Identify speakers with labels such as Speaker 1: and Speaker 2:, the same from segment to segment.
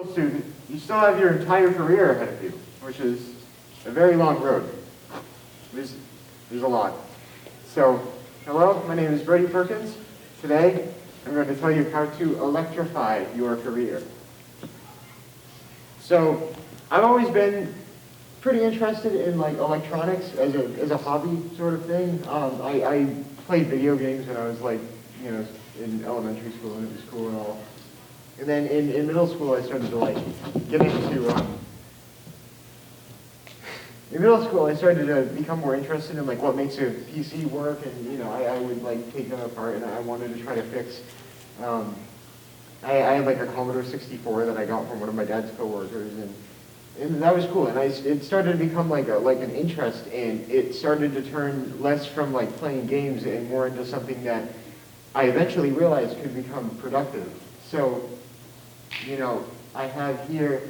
Speaker 1: Student, you still have your entire career ahead of you, which is a very long road. There's a lot. So, hello, my name is Brady Perkins. Today, I'm going to tell you how to electrify your career. So, I've always been pretty interested in like electronics as a hobby sort of thing. I played video games when I was like, in elementary school, and it was cool and all. And then in middle school, I started to like get into, in middle school, I started to become more interested in like what makes a PC work, and I would like take them apart, and I wanted to try to fix. I had like a Commodore 64 that I got from one of my dad's coworkers, and that was cool. And it started to become like an interest, and it started to turn less from like playing games and more into something that I eventually realized could become productive. So, I have here,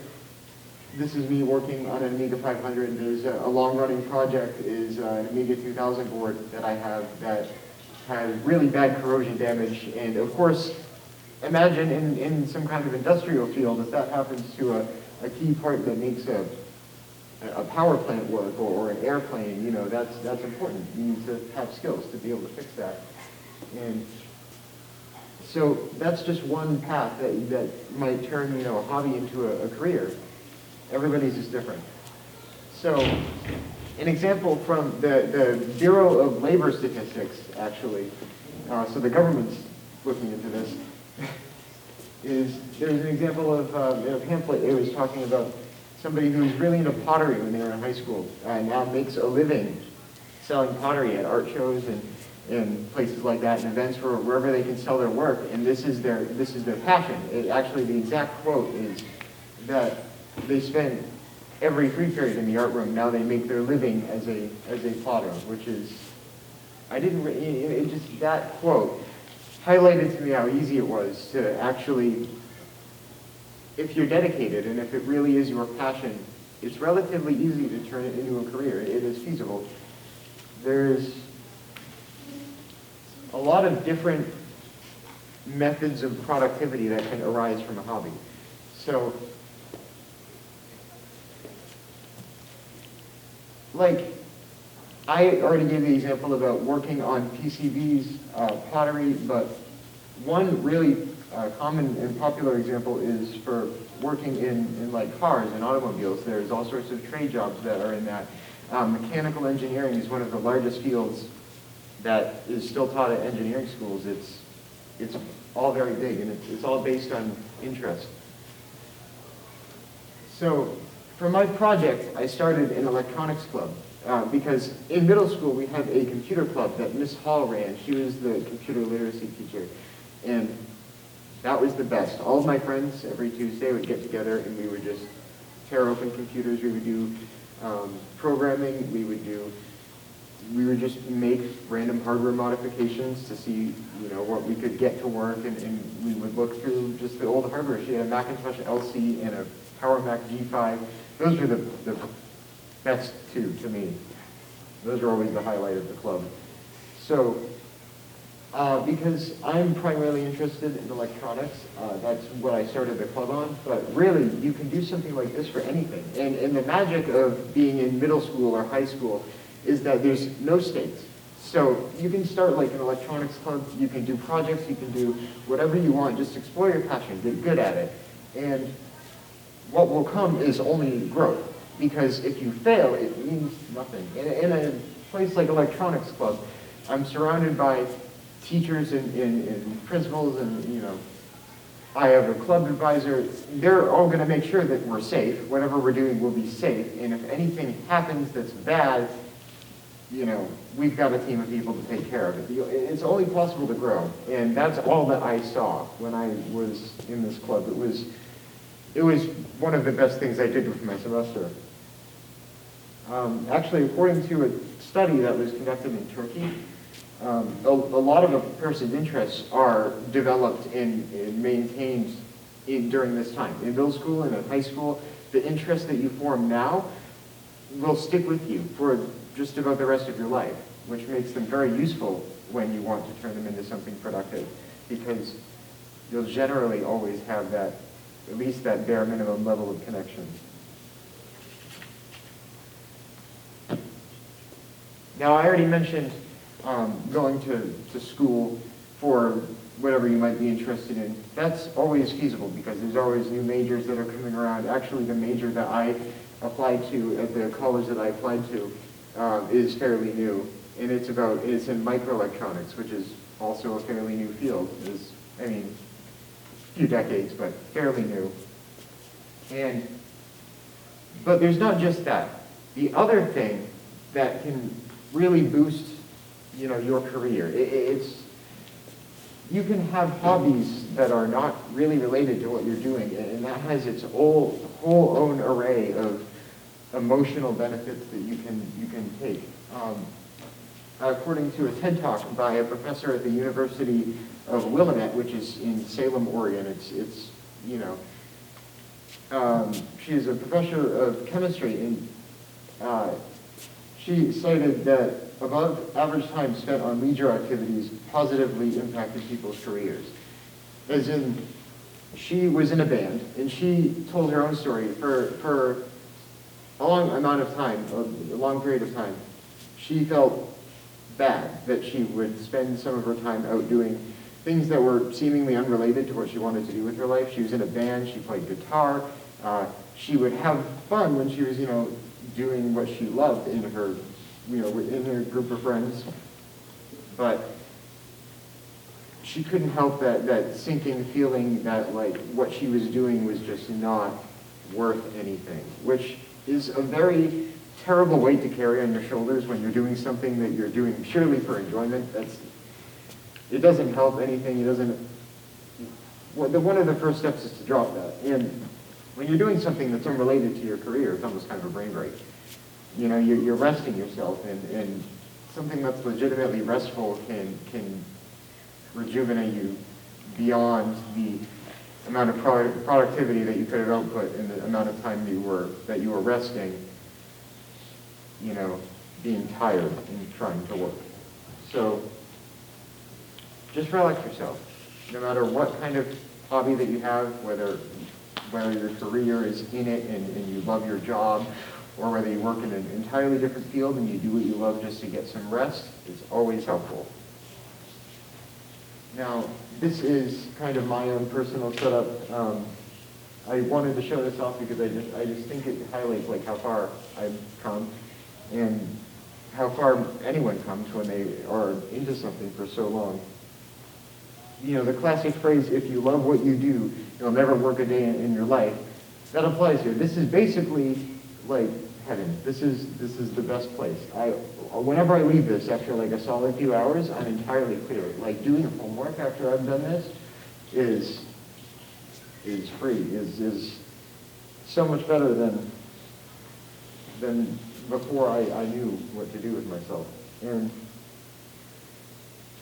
Speaker 1: this is me working on an Amiga 500. There's a long-running project is an Amiga 2000 board that I have that has really bad corrosion damage. And of course, imagine in some kind of industrial field, if that happens to a key part that makes a power plant work or an airplane, that's important. You need to have skills to be able to fix that. And so that's just one path that might turn, a hobby into a career. Everybody's is different. So an example from the Bureau of Labor Statistics, actually, so the government's looking into this, is there's an example of in a pamphlet. It was talking about somebody who was really into pottery when they were in high school, and now makes a living selling pottery at art shows and places like that, and events wherever they can sell their work, and this is their passion. Actually, the exact quote is that they spend every free period in the art room. Now they make their living as a potter, which is, that quote highlighted to me how easy it was to actually, if you're dedicated and if it really is your passion, it's relatively easy to turn it into a career. It is feasible. There's a lot of different methods of productivity that can arise from a hobby. So, like, I already gave the example about working on PCBs, pottery, but one really common and popular example is for working in like cars and automobiles. There's all sorts of trade jobs that are in that. Mechanical engineering is one of the largest fields that is still taught at engineering schools. It's all very big, and it's all based on interest. So for my project, I started an electronics club because in middle school we had a computer club that Miss Hall ran. She was the computer literacy teacher, and that was the best. All of my friends every Tuesday would get together, and we would just tear open computers. We would do programming. We would just make random hardware modifications to see, what we could get to work, and we would look through just the old hardware. She had a Macintosh LC and a Power Mac G5. Those were the best two to me. Those are always the highlight of the club. So, because I'm primarily interested in electronics, that's what I started the club on, but really, you can do something like this for anything. And the magic of being in middle school or high school is that there's no stakes. So you can start like an electronics club, you can do projects, you can do whatever you want, just explore your passion, get good at it. And what will come is only growth, because if you fail, it means nothing. In a place like electronics club, I'm surrounded by teachers and principals, and I have a club advisor. They're all going to make sure that we're safe. Whatever we're doing will be safe, and if anything happens that's bad, we've got a team of people to take care of it. It's only possible to grow, and that's all that I saw when I was in this club. It was one of the best things I did with my semester. Actually, according to a study that was conducted in Turkey, a lot of a person's interests are developed and maintained during this time. In middle school and in high school, the interests that you form now will stick with you for just about the rest of your life, which makes them very useful when you want to turn them into something productive, because you'll generally always have that at least that bare minimum level of connection. Now, I already mentioned going to school for whatever you might be interested in. That's always feasible because there's always new majors that are coming around. Actually, the major that I applied to at the college that I applied to is fairly new, and it's in microelectronics, which is also a fairly new field. I mean, a few decades, but fairly new. But there's not just that. The other thing that can really boost, your career, you can have hobbies that are not really related to what you're doing, and that has its whole own array of emotional benefits that you can take. According to a TED Talk by a professor at the University of Willamette, which is in Salem, Oregon, she is a professor of chemistry, and she cited that above average time spent on leisure activities positively impacted people's careers. As in, she was in a band, and she told her own story for a long amount of time, a long period of time. She felt bad that she would spend some of her time out doing things that were seemingly unrelated to what she wanted to do with her life. She was in a band, she played guitar, she would have fun when she was, doing what she loved in her, in her group of friends. But she couldn't help that sinking feeling that like what she was doing was just not worth anything, which is a very terrible weight to carry on your shoulders when you're doing something that you're doing purely for enjoyment. It doesn't help anything. One of the first steps is to drop that. And when you're doing something that's unrelated to your career, it's almost kind of a brain break. You're resting yourself, and something that's legitimately restful can rejuvenate you beyond the amount of productivity that you could have output in the amount of time that you were resting, being tired and trying to work. So just relax yourself. No matter what kind of hobby that you have, whether your career is in it and you love your job, or whether you work in an entirely different field and you do what you love just to get some rest, it's always helpful. Now, this is kind of my own personal setup. I wanted to show this off because I just think it highlights like how far I've come and how far anyone comes when they are into something for so long. The classic phrase, if you love what you do, you'll never work a day in your life, that applies here. This is basically like heaven. This is the best place. Whenever I leave this after like a solid few hours, I'm entirely clear. Like doing homework after I've done this is free, is so much better than before I knew what to do with myself. And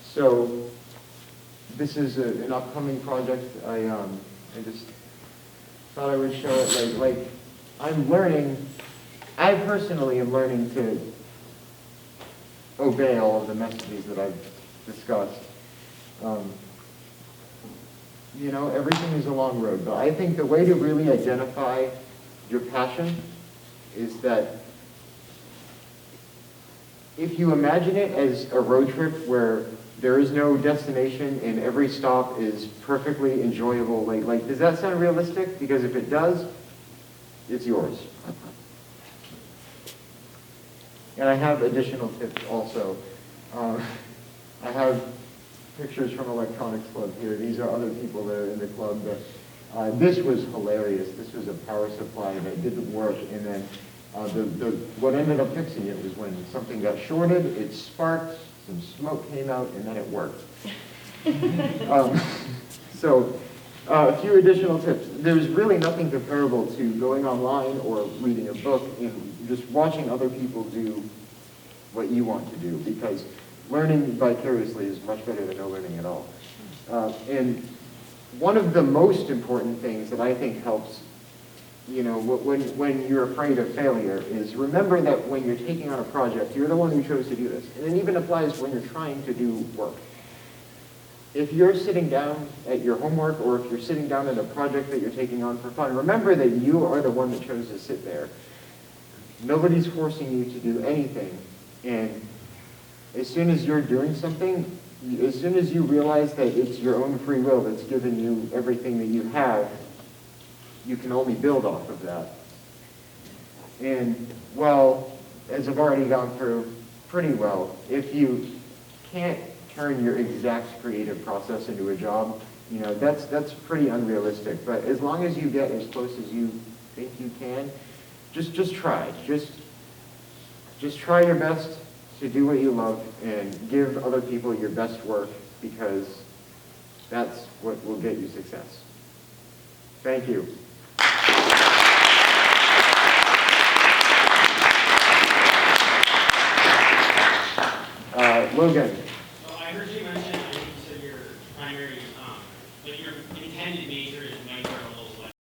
Speaker 1: so this is an upcoming project. I just thought I would show it. Like I personally am learning to obey all of the messages that I've discussed. Everything is a long road, but I think the way to really identify your passion is that if you imagine it as a road trip where there is no destination and every stop is perfectly enjoyable, like does that sound realistic? Because if it does, it's yours. And I have additional tips also. I have pictures from Electronics Club here. These are other people that are in the club. But this was hilarious. This was a power supply that didn't work, and then what ended up fixing it was when something got shorted, it sparked, some smoke came out, and then it worked. A few additional tips. There's really nothing comparable to going online or reading a book and just watching other people do what you want to do, because learning vicariously is much better than no learning at all. And one of the most important things that I think helps, when you're afraid of failure is remember that when you're taking on a project, you're the one who chose to do this. And it even applies when you're trying to do work. if you're sitting down at your homework or if you're sitting down at a project that you're taking on for fun, remember that you are the one that chose to sit there. Nobody's forcing you to do anything. And as soon as you're doing something, as soon as you realize that it's your own free will that's given you everything that you have, you can only build off of that. And, well, as I've already gone through pretty well, if you can't turn your exact creative process into a job, you know, that's pretty unrealistic. But as long as you get as close as you think you can, just try. Just try your best to do what you love and give other people your best work, because that's what will get you success. Thank you. Logan.